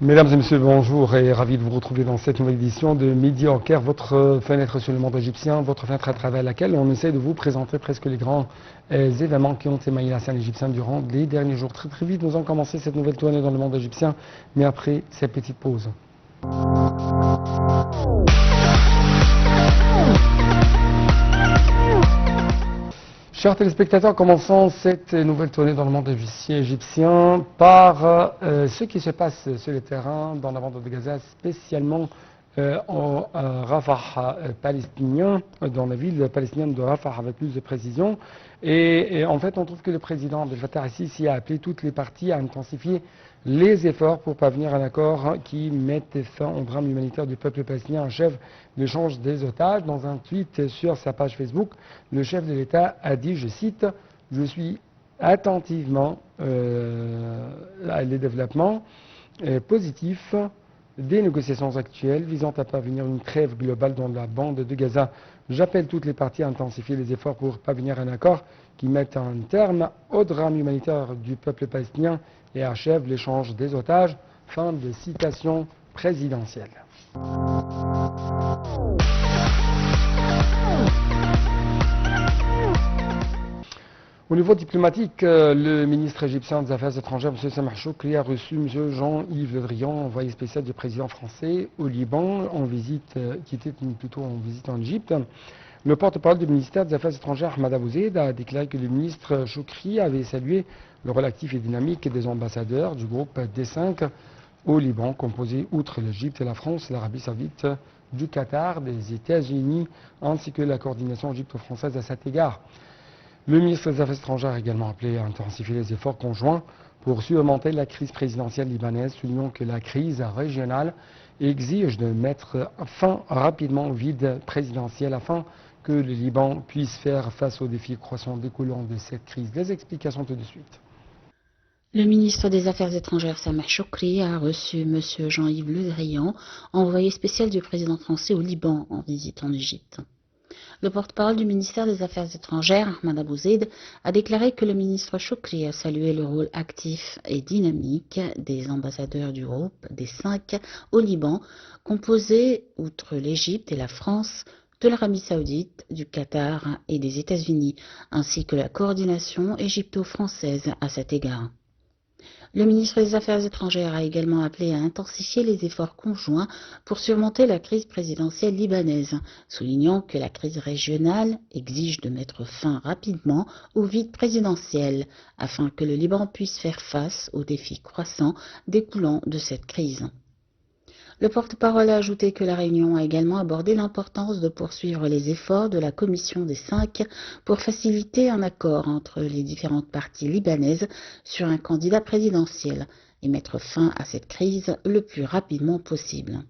Mesdames et messieurs, bonjour et ravi de vous retrouver dans cette nouvelle édition de Midi au Caire, votre fenêtre sur le monde égyptien, votre fenêtre à travers laquelle on essaie de vous présenter presque les grands événements qui ont émaillé la scène égyptienne durant les derniers jours. Très très vite, nous allons commencer cette nouvelle tournée dans le monde égyptien, mais après cette petite pause. Chers téléspectateurs, commençons cette nouvelle tournée dans le monde égyptien par ce qui se passe sur le terrain dans la bande de Gaza, spécialement en Rafah palestinien, dans la ville palestinienne de Rafah avec plus de précision. Et en fait, on trouve que le président Abdel Fattah al-Sisi a appelé toutes les parties à intensifier les efforts pour parvenir à un accord qui mette fin au drame humanitaire du peuple palestinien, achève l'échange des otages. Dans un tweet sur sa page Facebook, le chef de l'État a dit, je cite, « Je suis attentivement les développements positifs des négociations actuelles visant à parvenir à une trêve globale dans la bande de Gaza. J'appelle toutes les parties à intensifier les efforts pour parvenir à un accord qui mette un terme au drame humanitaire du peuple palestinien et achève l'échange des otages. » Fin de citation présidentielle. Au niveau diplomatique, le ministre égyptien des Affaires étrangères, M. Sameh Choukri, a reçu M. Jean-Yves Le Drian, envoyé spécial du président français au Liban, qui était plutôt en visite en Égypte. Le porte-parole du ministère des Affaires étrangères, Ahmad Abou Zeid, a déclaré que le ministre Choukri avait salué le rôle actif et dynamique des ambassadeurs du groupe D5 au Liban, composé outre l'Égypte et la France, l'Arabie Saoudite, du Qatar, des États-Unis, ainsi que la coordination égypto-française à cet égard. Le ministre des Affaires étrangères a également appelé à intensifier les efforts conjoints pour surmonter la crise présidentielle libanaise, soulignant que la crise régionale exige de mettre fin rapidement au vide présidentiel afin que le Liban puisse faire face aux défis croissants découlant de cette crise. Les explications tout de suite. Le ministre des Affaires étrangères, Sameh Choukri, a reçu M. Jean-Yves Le Drian, envoyé spécial du président français au Liban en visite en Égypte. Le porte-parole du ministère des Affaires étrangères, Ahmad Abou Zeid, a déclaré que le ministre Choukri a salué le rôle actif et dynamique des ambassadeurs du groupe des 5 au Liban, composé, outre l'Égypte et la France, de l'Arabie Saoudite, du Qatar et des États-Unis, ainsi que la coordination égypto-française à cet égard. Le ministre des Affaires étrangères a également appelé à intensifier les efforts conjoints pour surmonter la crise présidentielle libanaise, soulignant que la crise régionale exige de mettre fin rapidement au vide présidentiel afin que le Liban puisse faire face aux défis croissants découlant de cette crise. Le porte-parole a ajouté que la réunion a également abordé l'importance de poursuivre les efforts de la Commission des 5 pour faciliter un accord entre les différentes parties libanaises sur un candidat présidentiel et mettre fin à cette crise le plus rapidement possible.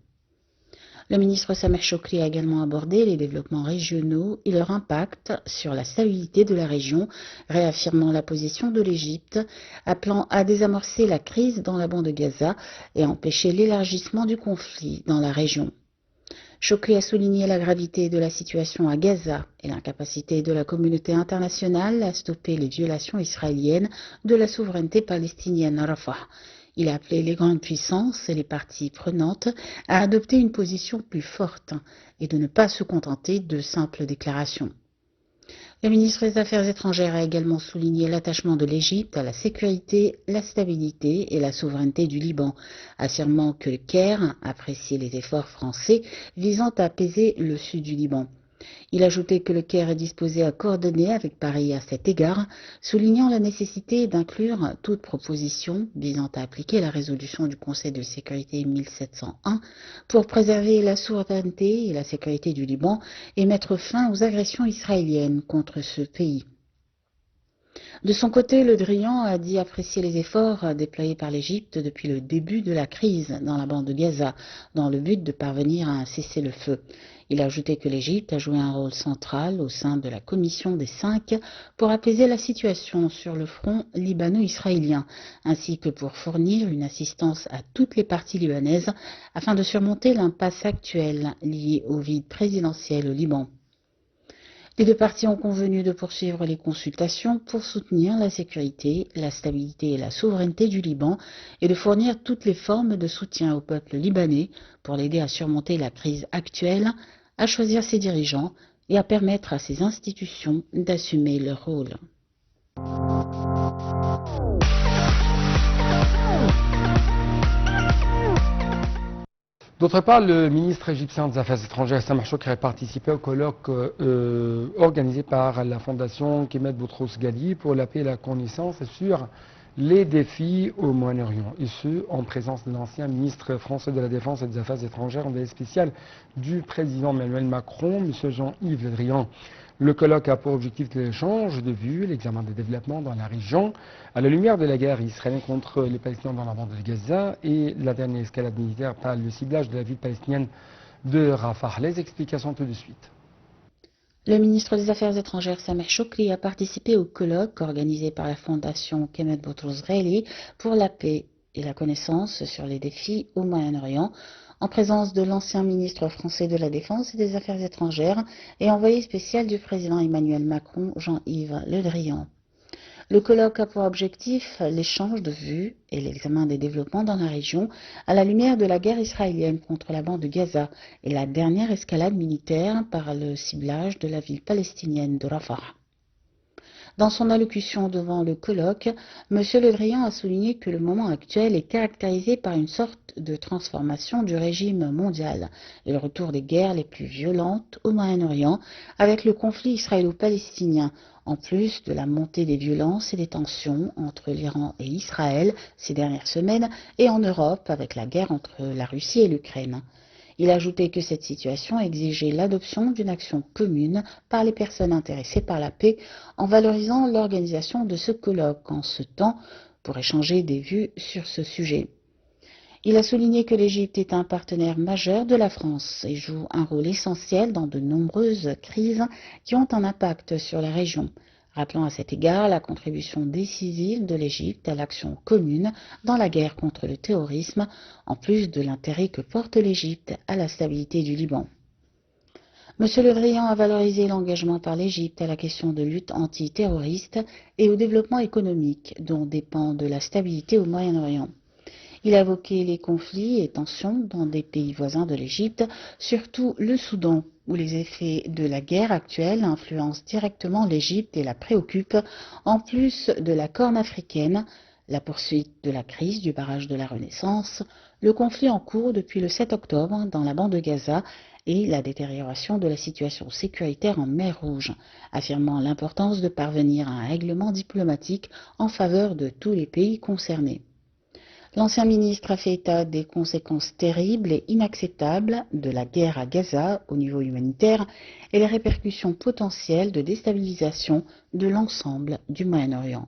Le ministre Sameh Choukri a également abordé les développements régionaux et leur impact sur la stabilité de la région, réaffirmant la position de l'Égypte, appelant à désamorcer la crise dans la bande de Gaza et empêcher l'élargissement du conflit dans la région. Choukri a souligné la gravité de la situation à Gaza et l'incapacité de la communauté internationale à stopper les violations israéliennes de la souveraineté palestinienne à Rafah. Il a appelé les grandes puissances et les parties prenantes à adopter une position plus forte et de ne pas se contenter de simples déclarations. Le ministre des Affaires étrangères a également souligné l'attachement de l'Égypte à la sécurité, la stabilité et la souveraineté du Liban, affirmant que le Caire appréciait les efforts français visant à apaiser le sud du Liban. Il a ajouté que le Caire est disposé à coordonner avec Paris à cet égard, soulignant la nécessité d'inclure toute proposition visant à appliquer la résolution du Conseil de sécurité 1701 pour préserver la souveraineté et la sécurité du Liban et mettre fin aux agressions israéliennes contre ce pays. De son côté, Le Drian a dit apprécier les efforts déployés par l'Égypte depuis le début de la crise dans la bande de Gaza, dans le but de parvenir à un cessez-le-feu. Il a ajouté que l'Égypte a joué un rôle central au sein de la Commission des 5 pour apaiser la situation sur le front libano-israélien, ainsi que pour fournir une assistance à toutes les parties libanaises afin de surmonter l'impasse actuelle liée au vide présidentiel au Liban. Les deux parties ont convenu de poursuivre les consultations pour soutenir la sécurité, la stabilité et la souveraineté du Liban et de fournir toutes les formes de soutien au peuple libanais pour l'aider à surmonter la crise actuelle, à choisir ses dirigeants et à permettre à ses institutions d'assumer leur rôle. D'autre part, le ministre égyptien des Affaires étrangères, Sameh Choukri, a participé au colloque organisé par la fondation Kemet Boutros Ghali pour la paix et la connaissance sur les défis au Moyen-Orient, et ce, en présence de l'ancien ministre français de la Défense et des Affaires étrangères, envoyé spécial du président Emmanuel Macron, M. Jean-Yves Le Drian. Le colloque a pour objectif l'échange de vues, l'examen des développements dans la région, à la lumière de la guerre israélienne contre les Palestiniens dans la bande de Gaza et la dernière escalade militaire par le ciblage de la ville palestinienne de Rafah. Les explications tout de suite. Le ministre des Affaires étrangères Sameh Choukri a participé au colloque organisé par la fondation Kemet Boutros Ghali pour la paix et la connaissance sur les défis au Moyen-Orient, en présence de l'ancien ministre français de la Défense et des Affaires étrangères et envoyé spécial du président Emmanuel Macron, Jean-Yves Le Drian. Le colloque a pour objectif l'échange de vues et l'examen des développements dans la région à la lumière de la guerre israélienne contre la bande de Gaza et la dernière escalade militaire par le ciblage de la ville palestinienne de Rafah. Dans son allocution devant le colloque, M. Le Drian a souligné que le moment actuel est caractérisé par une sorte de transformation du régime mondial et le retour des guerres les plus violentes au Moyen-Orient avec le conflit israélo-palestinien, en plus de la montée des violences et des tensions entre l'Iran et Israël ces dernières semaines et en Europe avec la guerre entre la Russie et l'Ukraine. Il a ajouté que cette situation exigeait l'adoption d'une action commune par les personnes intéressées par la paix en valorisant l'organisation de ce colloque en ce temps pour échanger des vues sur ce sujet. Il a souligné que l'Égypte est un partenaire majeur de la France et joue un rôle essentiel dans de nombreuses crises qui ont un impact sur la région, rappelant à cet égard la contribution décisive de l'Égypte à l'action commune dans la guerre contre le terrorisme, en plus de l'intérêt que porte l'Égypte à la stabilité du Liban. M. Le Drian a valorisé l'engagement par l'Égypte à la question de lutte antiterroriste et au développement économique, dont dépend de la stabilité au Moyen-Orient. Il a évoqué les conflits et tensions dans des pays voisins de l'Égypte, surtout le Soudan, où les effets de la guerre actuelle influencent directement l'Égypte et la préoccupent, en plus de la Corne africaine, la poursuite de la crise du barrage de la Renaissance, le conflit en cours depuis le 7 octobre dans la bande de Gaza et la détérioration de la situation sécuritaire en mer Rouge, affirmant l'importance de parvenir à un règlement diplomatique en faveur de tous les pays concernés. L'ancien ministre a fait état des conséquences terribles et inacceptables de la guerre à Gaza au niveau humanitaire et les répercussions potentielles de déstabilisation de l'ensemble du Moyen-Orient.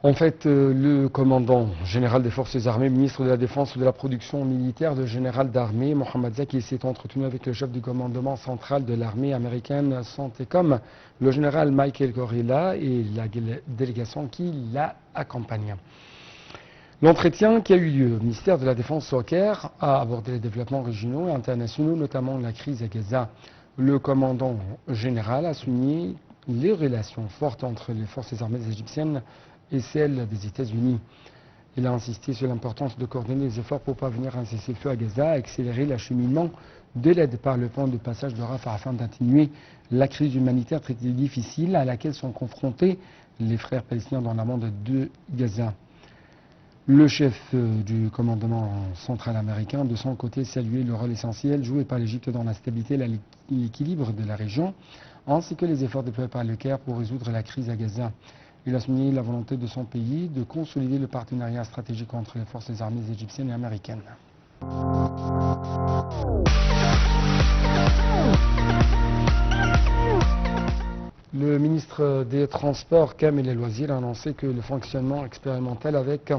En fait, le commandant général des forces armées, ministre de la Défense et de la production militaire, le général d'armée, Mohammad Zaki, s'est entretenu avec le chef du commandement central de l'armée américaine, CENTCOM, le général Michael Gorilla et la délégation qui l'a accompagne. L'entretien qui a eu lieu au ministère de la Défense au Caire a abordé les développements régionaux et internationaux, notamment la crise à Gaza. Le commandant général a souligné les relations fortes entre les forces armées égyptiennes et celle des États-Unis. Il a insisté sur l'importance de coordonner les efforts pour parvenir à un cessez-le-feu à Gaza, accélérer l'acheminement de l'aide par le pont de passage de Rafah afin d'atténuer la crise humanitaire très difficile à laquelle sont confrontés les frères palestiniens dans la bande de Gaza. Le chef du commandement central américain, de son côté, saluait le rôle essentiel joué par l'Égypte dans la stabilité et l'équilibre de la région, ainsi que les efforts déployés par le Caire pour résoudre la crise à Gaza. Il a souligné la volonté de son pays de consolider le partenariat stratégique entre les forces armées égyptiennes et américaines. Le ministre des Transports, Cam et les Loisirs, a annoncé que le fonctionnement expérimental avec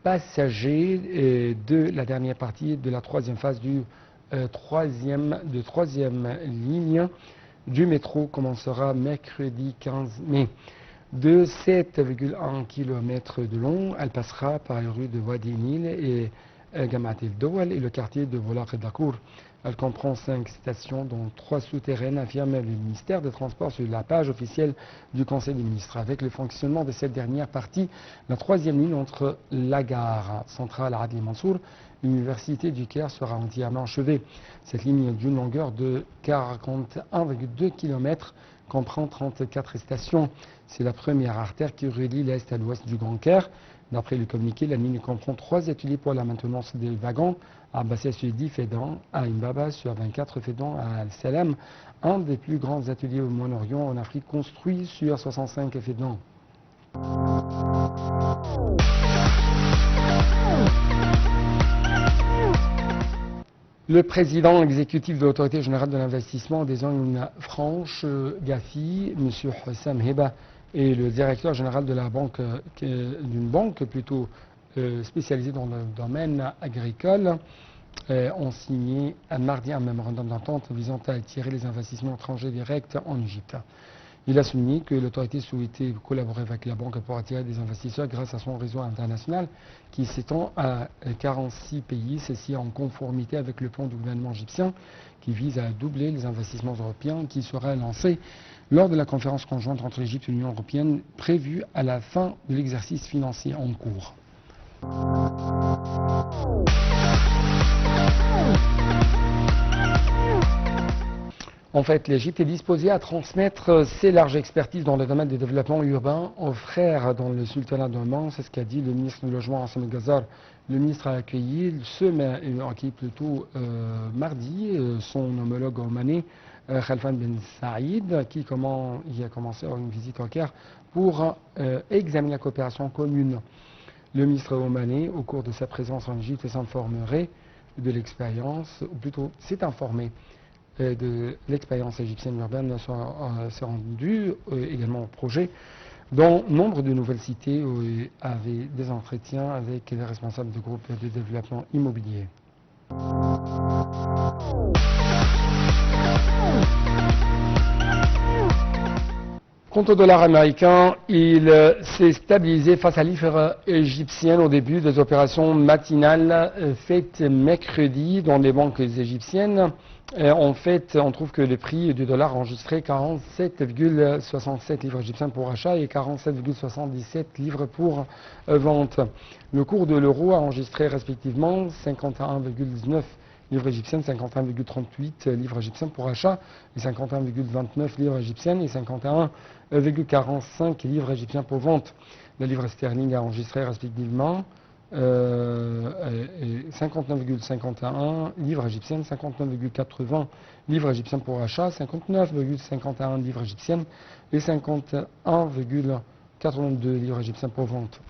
passagers de la dernière partie de la troisième phase du troisième ligne du métro commencera mercredi 15 mai. De 7,1 km de long, elle passera par les rues de Wadi Nil et Gamat el-Dawal et le quartier de Volaq Dakour. Elle comprend 5 stations, dont 3 souterraines, affirme le ministère des Transports sur la page officielle du Conseil des ministres. Avec le fonctionnement de cette dernière partie, la 3e ligne entre la gare centrale à Adli Mansour, l'université du Caire sera entièrement achevée. Cette ligne d'une longueur de 41,2 km comprend 34 stations. C'est la première artère qui relie l'est à l'ouest du Grand Caire. D'après le communiqué, la ligne comprend 3 ateliers pour la maintenance des wagons, à Bassia sur 10 Fédan, à Imbaba sur 24 Fédan, à Al-Salam, un des plus grands ateliers au Moyen-Orient en Afrique, construit sur 65 Fédan. Le président exécutif de l'Autorité générale de l'investissement des zones franches, GAFI, M. Hussam Heba, et le directeur général de la banque, d'une banque plutôt spécialisée dans le domaine agricole, ont signé un mardi un mémorandum d'entente visant à attirer les investissements étrangers directs en Égypte. Il a souligné que l'autorité souhaitait collaborer avec la banque pour attirer des investisseurs grâce à son réseau international qui s'étend à 46 pays, ceci en conformité avec le plan du gouvernement égyptien qui vise à doubler les investissements européens qui sera lancé lors de la conférence conjointe entre l'Égypte et l'Union européenne prévue à la fin de l'exercice financier en cours. En fait, l'Égypte est disposée à transmettre ses larges expertises dans le domaine du développement urbain aux frères dans le sultanat d'Oman. C'est ce qu'a dit le ministre du Logement, Hassan Ghazar. Le ministre a accueilli mardi son homologue omanais, Khalfan Ben Saïd, qui a commencé une visite au Caire pour examiner la coopération commune. Le ministre omanais, au cours de sa présence en Égypte, s'informerait de l'expérience, ou plutôt s'est informé de l'expérience égyptienne urbaine, s'est rendu également au projet dont nombre de nouvelles cités avaient des entretiens avec les responsables du groupe de développement immobilier. Quant au dollar américain, il s'est stabilisé face à l'IFR égyptienne au début des opérations matinales faites mercredi dans les banques égyptiennes. En fait, on trouve que le prix du dollar a enregistré 47,67 livres égyptiennes pour achat et 47,77 livres pour vente. Le cours de l'euro a enregistré respectivement 51,19 livres égyptiennes, 51,38 livres égyptiennes pour achat et 51,29 livres égyptiennes et 51,45 livres égyptiens pour vente. La livre sterling a enregistré respectivement 59,51 livres égyptiennes, 59,80 livres égyptiens pour achat, 59,51 livres égyptiennes et 51,82 livres égyptiens pour vente.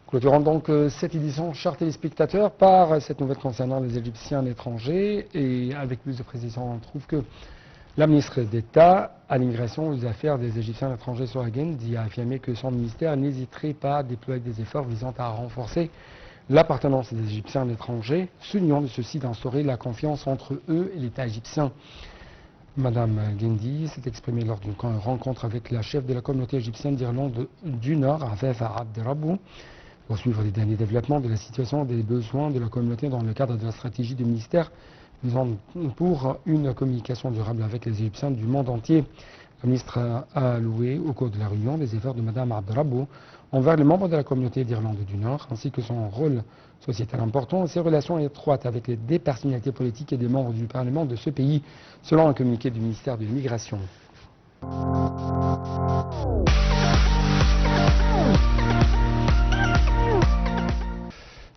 Clôturons donc cette édition, chers téléspectateurs, par cette nouvelle concernant les Égyptiens à l'étranger. Et avec plus de précision, on trouve que la ministre d'État à l'immigration et aux affaires des Égyptiens à l'étranger, Sohra Guendi, a affirmé que son ministère n'hésiterait pas à déployer des efforts visant à renforcer l'appartenance des Égyptiens à l'étranger, soulignant de ceci d'instaurer la confiance entre eux et l'État égyptien. Madame Guendi s'est exprimée lors d'une rencontre avec la chef de la communauté égyptienne d'Irlande du Nord, Afef Abderrabou, pour suivre les derniers développements de la situation des besoins de la communauté dans le cadre de la stratégie du ministère visant pour une communication durable avec les Égyptiens du monde entier. Le ministre a alloué au cours de la réunion des efforts de Mme Abderrabou envers les membres de la communauté d'Irlande du Nord, ainsi que son rôle sociétal important et ses relations étroites avec des personnalités politiques et des membres du Parlement de ce pays, selon un communiqué du ministère de l'Immigration.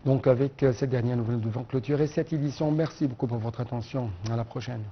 Donc avec cette dernière nouvelle, nous devons clôturer cette édition. Merci beaucoup pour votre attention. À la prochaine.